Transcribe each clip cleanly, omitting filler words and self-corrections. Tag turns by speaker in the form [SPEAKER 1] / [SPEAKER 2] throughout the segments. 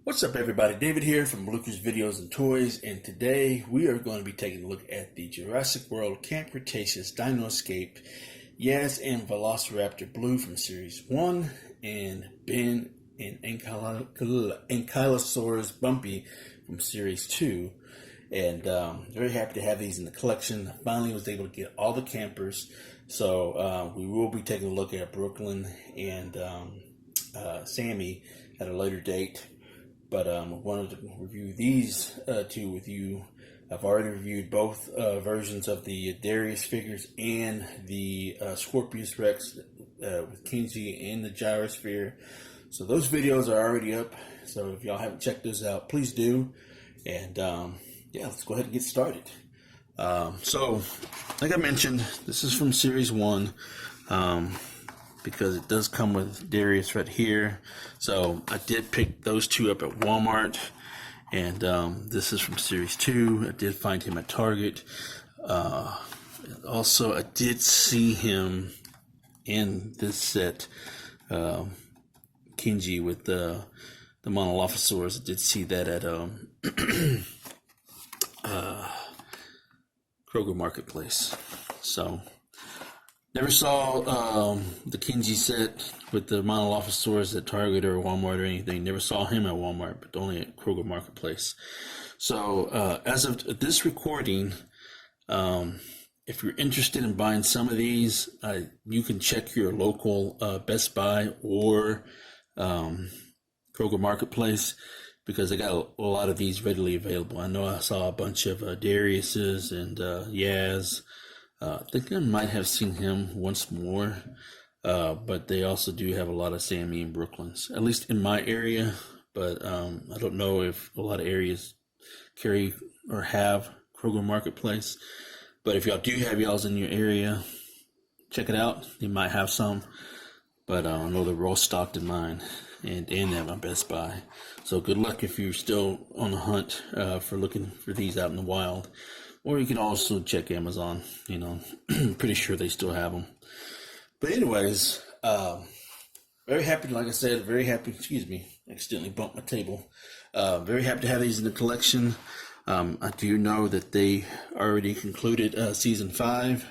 [SPEAKER 1] What's up, everybody? David here from Bluckers Videos and Toys, and today we are going to be taking a look at the Jurassic World Camp Cretaceous Dino Escape Yaz and Velociraptor Blue from Series 1, and Ben and Ankylosaurus Bumpy from Series 2. And very happy to have these in the collection. I finally was able to get all the campers, so we will be taking a look at Brooklyn and Sammy at a later date. But I wanted to review these two with you. I've already reviewed both versions of the Darius figures and the Scorpius Rex with Kenji and the Gyrosphere. So those videos are already up. So if y'all haven't checked those out, please do. And yeah, let's go ahead and get started. So, like I mentioned, this is from Series 1. Because it does come with Darius right here. So I did pick those two up at Walmart, and this is from Series 2. I did find him at Target. Also, I did see him in this set, Kenji with the Monolophosaurus. I did see that at Kroger Marketplace. So never saw the Kenji set with the Monolophosaurus at Target or Walmart or anything. Never saw him at Walmart, but only at Kroger Marketplace. So as of this recording, if you're interested in buying some of these, you can check your local Best Buy or Kroger Marketplace, because they got a lot of these readily available. I know I saw a bunch of Darius's and Yaz. I think I might have seen him once more, but they also do have a lot of Sammy and Brooklyn's, at least in my area. But I don't know if a lot of areas carry or have Kroger Marketplace. But if y'all do have y'all's in your area, check it out. They might have some, but I know they're all stocked in mine and at my Best Buy. So good luck if you're still on the hunt for looking for these out in the wild. Or you can also check Amazon, pretty sure they still have them. But anyways, very happy, like I said, accidentally bumped my table. Very happy to have these in the collection. I do know that they already concluded season 5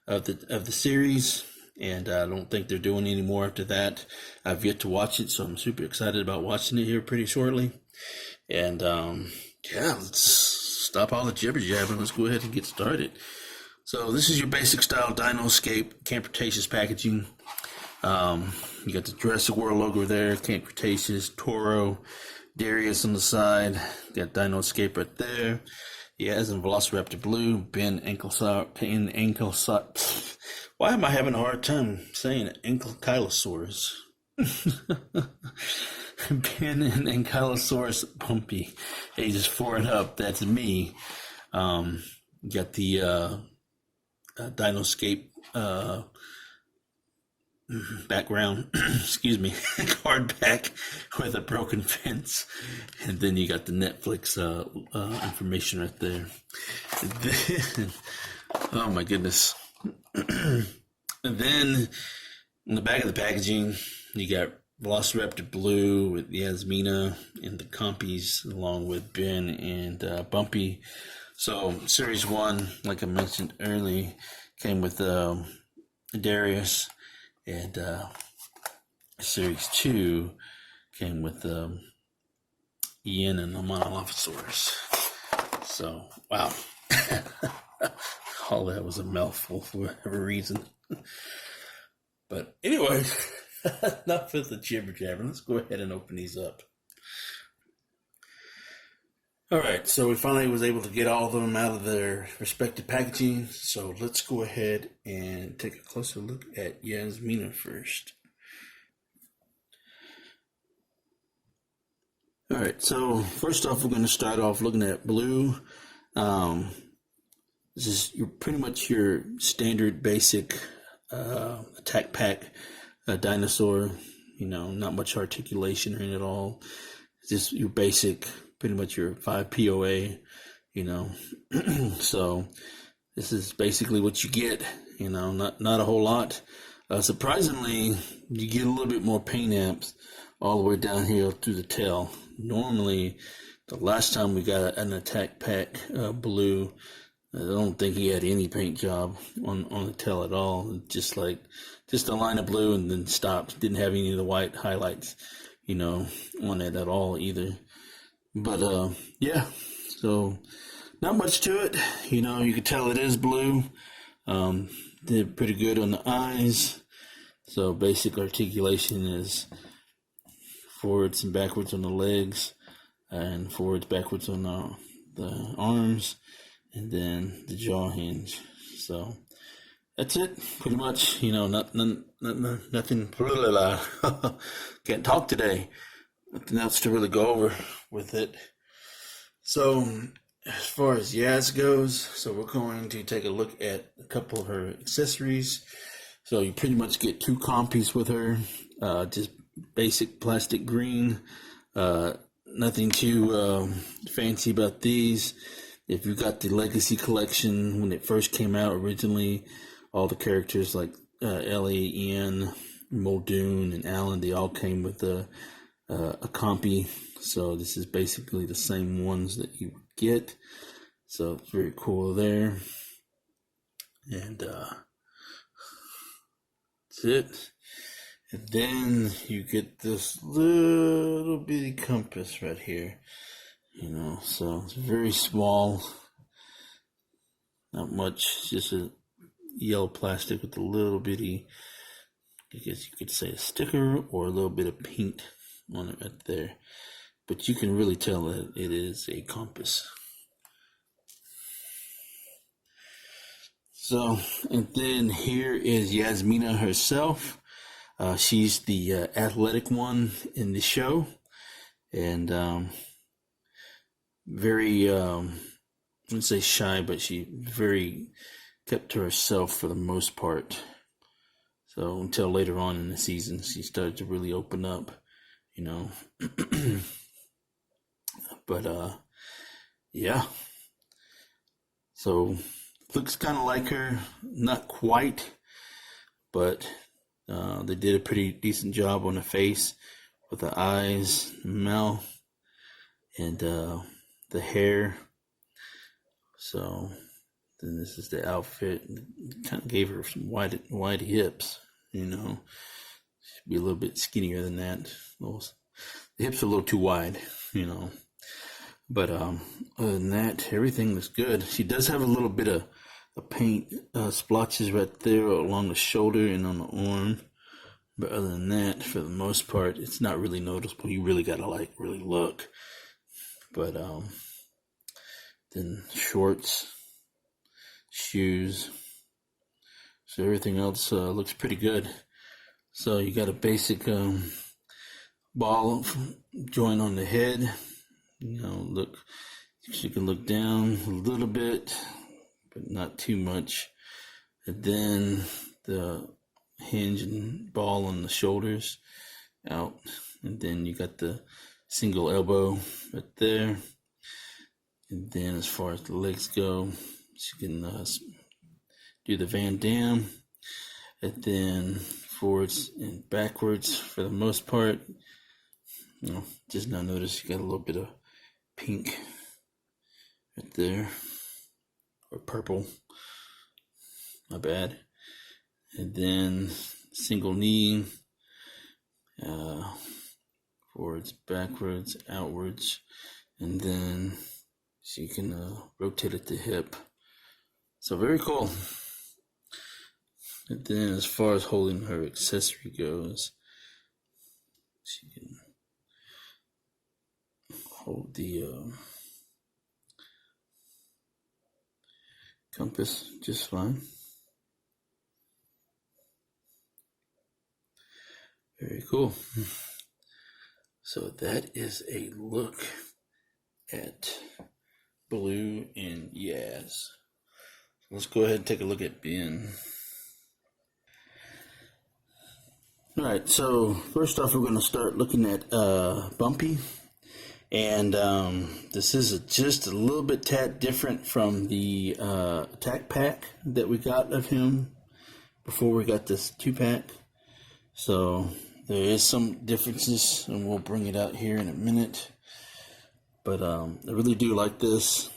[SPEAKER 1] of the series, and I don't think they're doing any more after that. I've yet to watch it, so I'm super excited about watching it here pretty shortly. And yeah, let's stop all the jibber jabbing. Let's go ahead and get started. So this is your basic style Dino Escape Camp Cretaceous packaging. You got the Jurassic World logo there, Camp Cretaceous, Toro, Darius on the side. Got Dino Escape right there. Yaz and Velociraptor Blue, Ben Ankylosaurus. Why am I having a hard time saying it? Ankylosaurus. Ben and Ankylosaurus Bumpy, ages 4 and up. That's me. Got the Dinoscape background, excuse me, card back with a broken fence, and then you got the Netflix information right there. And then, oh my goodness! And then in the back of the packaging, you got Velociraptor Blue with Yasmina and the compies, along with Ben and Bumpy. So Series 1, like I mentioned earlier, came with Darius, and Series 2 came with Ian and the Monolophosaurus. So, wow. All that was a mouthful for whatever reason. But anyway, enough of the jibber jabber. Let's go ahead and open these up. Alright, so we finally was able to get all of them out of their respective packaging. So let's go ahead and take a closer look at Yasmina first. Alright, so first off, we're going to start off looking at Blue. This is pretty much your standard basic attack pack dinosaur. Not much articulation in it at all. It's just your basic, pretty much your 5 POA, So this is basically what you get, not a whole lot. Surprisingly, you get a little bit more paint amps all the way down here through the tail. Normally, the last time we got an attack pack blue, I don't think he had any paint job on the tail at all. Just a line of blue and then stopped. Didn't have any of the white highlights, on it at all either. But yeah, so not much to it. You can tell it is blue. Did pretty good on the eyes. So basic articulation is forwards and backwards on the legs, and forwards, backwards on the arms, and then the jaw hinge. So that's it, pretty much. Nothing. Can't talk today. Nothing else to really go over with it. So as far as Yaz goes, so we're going to take a look at a couple of her accessories. So you pretty much get 2 compies with her, just basic plastic green. Nothing too fancy about these. If you got the Legacy collection when it first came out originally, all the characters like Ellie, Ian, Muldoon, and Alan, they all came with a compy. So this is basically the same ones that you get. So it's very cool there. And that's it. And then you get this little bitty compass right here. So it's very small. Not much, just a yellow plastic with a little bitty, I guess you could say a sticker or a little bit of paint on it right there. But you can really tell that it is a compass. So, and then here is Yasmina herself. She's the athletic one in the show, and very, I wouldn't say shy, but she very kept to herself for the most part. So until later on in the season, she started to really open up, But yeah. So looks kind of like her, not quite, but they did a pretty decent job on the face with the eyes, mouth, and the hair. So then this is the outfit. Kind of gave her some wide hips, She'd be a little bit skinnier than that. The hips are a little too wide, But other than that, everything looks good. She does have a little bit of paint splotches right there along the shoulder and on the arm. But other than that, for the most part, it's not really noticeable. You really gotta really look. But then shorts, shoes. So everything else looks pretty good. So you got a basic ball joint on the head. Look, you can look down a little bit, but not too much. And then the hinge and ball on the shoulders out. And then you got the single elbow right there. And then as far as the legs go, you can do the Van Damme. And then forwards and backwards for the most part. Just now notice you got a little bit of pink right there, or purple, my bad. And then single knee, forwards, backwards, outwards, and then so you can rotate at the hip. So very cool. And then as far as holding her accessory goes, she can hold the compass just fine. Very cool. So that is a look at Blue and Yaz. Let's go ahead and take a look at Ben. Alright, so first off we're going to start looking at Bumpy. And this is just a little bit tad different from the attack pack that we got of him before we got this 2-pack. So there is some differences, and we'll bring it out here in a minute. But I really do like this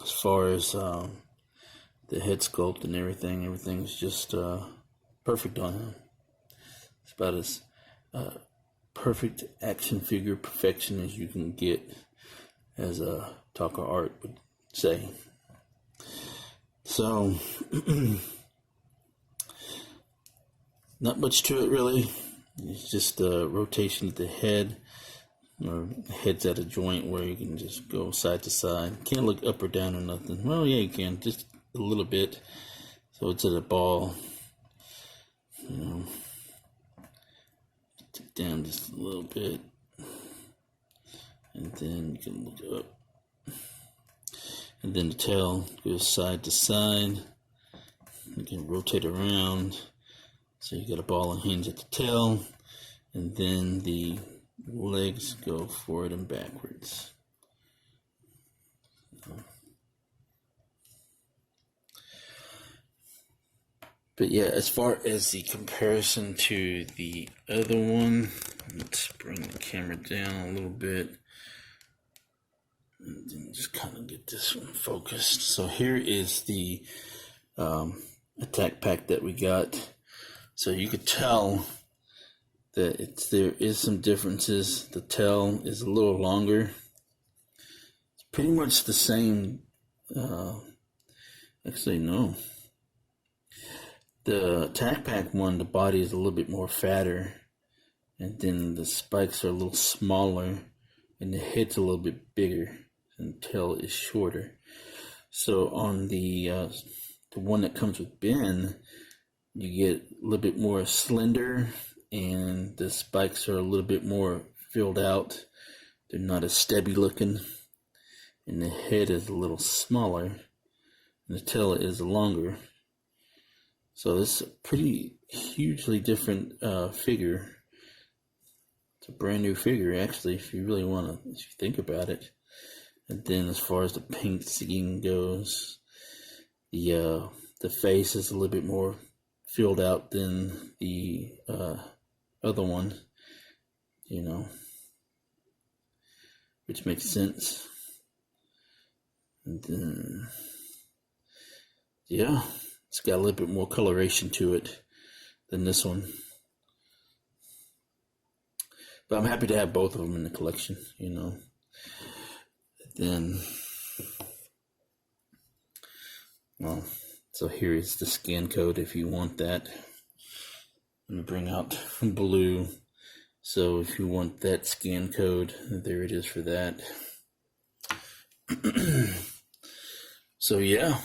[SPEAKER 1] as far as the head sculpt and everything. Everything's just perfect on him. It's about as perfect action figure perfection as you can get, as Talkerart would say. So, not much to it really. It's just a rotation of the head, or head's at a joint where you can just go side to side. Can't look up or down or nothing. Well, yeah, you can, just a little bit. So it's at a ball. You know, it down just a little bit, and then you can look up. And then the tail goes side to side. You can rotate around. So you got a ball and hinge at the tail, and then the legs go forward and backwards. But yeah, as far as the comparison to the other one, let's bring the camera down a little bit and then just kind of get this one focused. So here is the attack pack that we got. So you could tell that there is some differences. The tail is a little longer. It's pretty much the same. Actually, no. The attack pack one, the body is a little bit more fatter, and then the spikes are a little smaller, and the head's a little bit bigger, and the tail is shorter. So on the one that comes with Ben, you get a little bit more slender, and the spikes are a little bit more filled out. They're not as stubby looking, and the head is a little smaller, and the tail is longer. So this is a pretty hugely different figure. It's a brand new figure, actually, if you really want to, if you think about it. And then as far as the paint scheme goes, the face is a little bit more filled out than the other one, you know, which makes sense. And then, yeah, it's got a little bit more coloration to it than this one. But I'm happy to have both of them in the collection, you know. Then, well, so here is the scan code if you want that. Let me bring out Blue. So if you want that scan code, there it is for that. So yeah.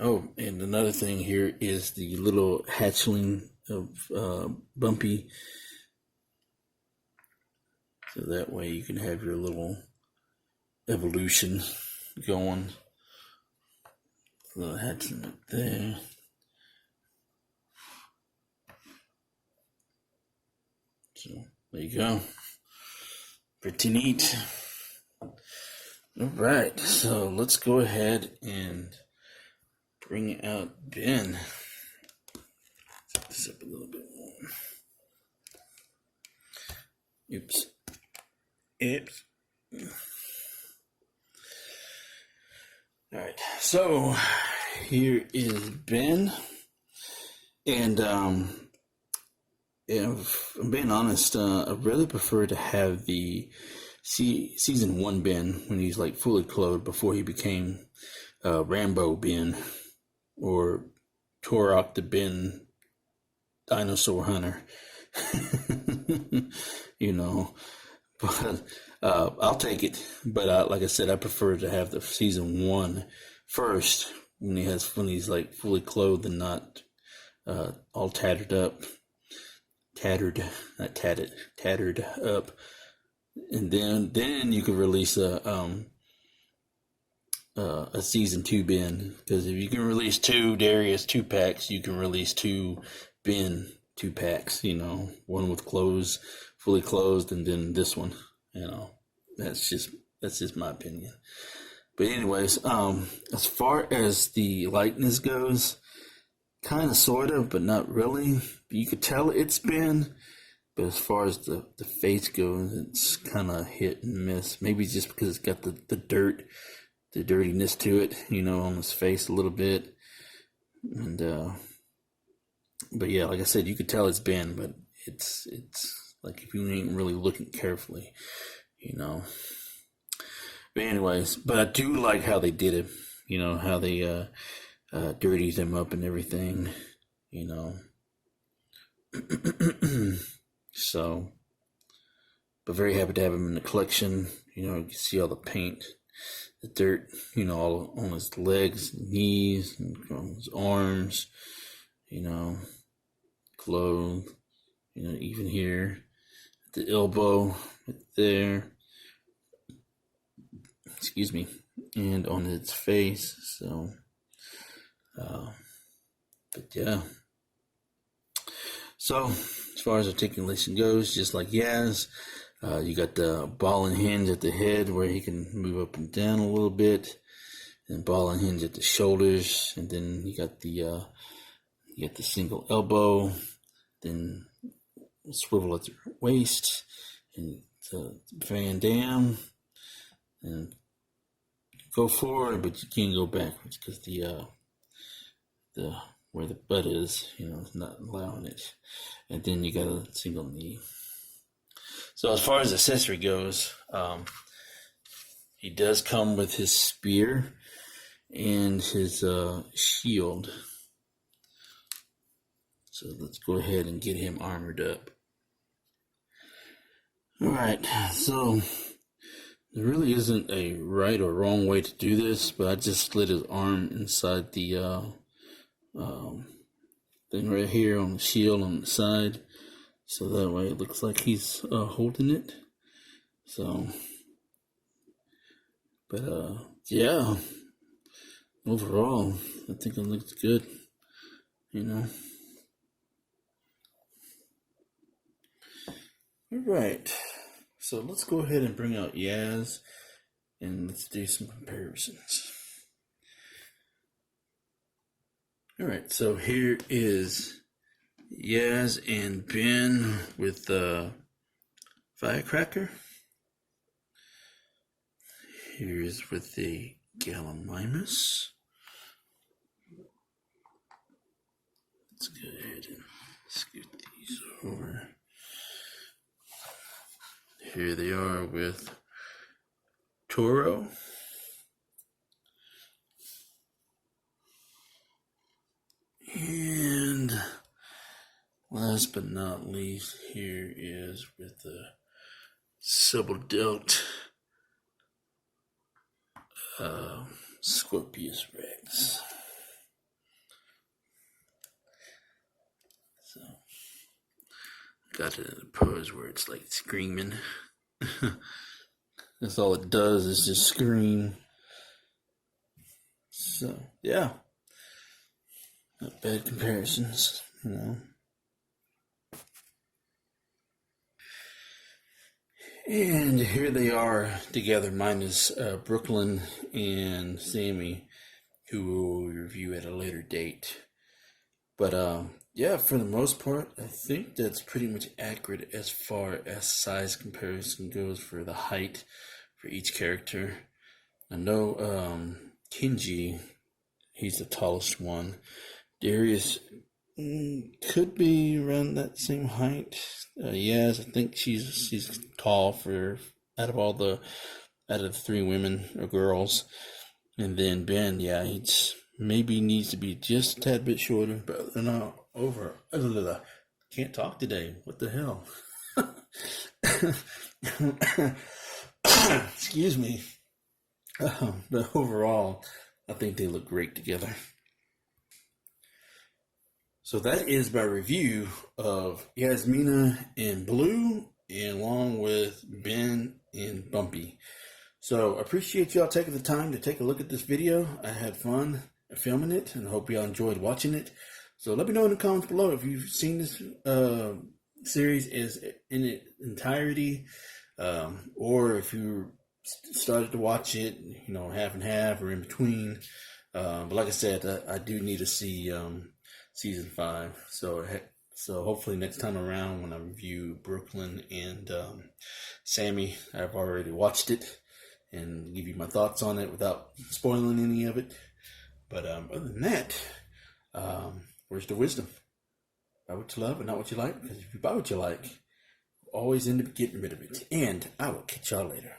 [SPEAKER 1] Oh, and another thing here is the little hatchling of Bumpy. So that way you can have your little evolution going. Little hatchling up there. So there you go. Pretty neat. Alright, so let's go ahead and bring out Ben. Set this up a little bit more. Oops. Alright, so here is Ben. And if I'm being honest, I really prefer to have the season 1 Ben when he's like fully clothed before he became Rambo Ben or Turok the Ben dinosaur hunter. You know, but I'll take it. But like I said, I prefer to have the season 1 first when he's like fully clothed and not all tattered up. Tattered up, and then you could release a season 2 Ben, because if you can release 2 Darius 2 packs, you can release 2 Ben 2 packs. You know, one with clothes, fully clothed, and then this one. You know, that's just my opinion. But anyways, as far as the likeness goes, kind of, sort of, but not really. You could tell it's Ben, But as far as the face goes, it's kind of hit and miss. Maybe just because it's got the dirt, the dirtiness to it, on his face a little bit. And but yeah, like I said, you could tell it's Ben, but it's like if you ain't really looking carefully, But anyways, but I do like how they did it. How they dirtied him up and everything. So, but very happy to have him in the collection. You can see all the paint, the dirt, all on his legs, knees, and on his arms, clothes, even here, at the elbow, right there, excuse me, and on its face. So, but yeah. So, as far as articulation goes, just like Yaz, you got the ball and hinge at the head where he can move up and down a little bit, and ball and hinge at the shoulders, and then you got the single elbow, then swivel at the waist, and the Van Dam, and go forward, but you can't go backwards because the where the butt is, it's not allowing it. And then you got a single knee. So as far as accessory goes, he does come with his spear and his shield. So let's go ahead and get him armored up. Alright, so there really isn't a right or wrong way to do this, but I just slid his arm inside the thing right here on the shield on the side, so that way it looks like he's holding it. So, but yeah, overall, I think it looks good. Alright, so let's go ahead and bring out Yaz and let's do some comparisons. Alright, so here is Yaz and Ben with the Firecracker. Here's with the Gallimimus. Let's go ahead and scoot these over. Here they are with Toro. And last but not least, here is with the Subadelt Scorpius Rex. So, got it in a pose where it's like screaming. That's all it does is just scream. So, yeah. Not bad comparisons, And here they are together, minus Brooklyn and Sammy, who we'll review at a later date. But yeah, for the most part, I think that's pretty much accurate as far as size comparison goes for the height for each character. I know Kenji, he's the tallest one. Darius could be around that same height. Yaz, I think she's tall out of the three women or girls. And then Ben, yeah, he maybe needs to be just a tad bit shorter, but not over. Can't talk today. What the hell? Excuse me. But overall, I think they look great together. So that is my review of Yasmina and Blue, and along with Ben and Bumpy. So I appreciate y'all taking the time to take a look at this video. I had fun filming it, and I hope y'all enjoyed watching it. So let me know in the comments below if you've seen this series in its entirety, or if you started to watch it, half and half or in between. But like I said, I do need to see season 5. So So hopefully next time around when I review Brooklyn and Sammy, I've already watched it and give you my thoughts on it without spoiling any of it. But other than that, where's the wisdom? Buy what you love and not what you like, because if you buy what you like, you always end up getting rid of it. And I will catch y'all later.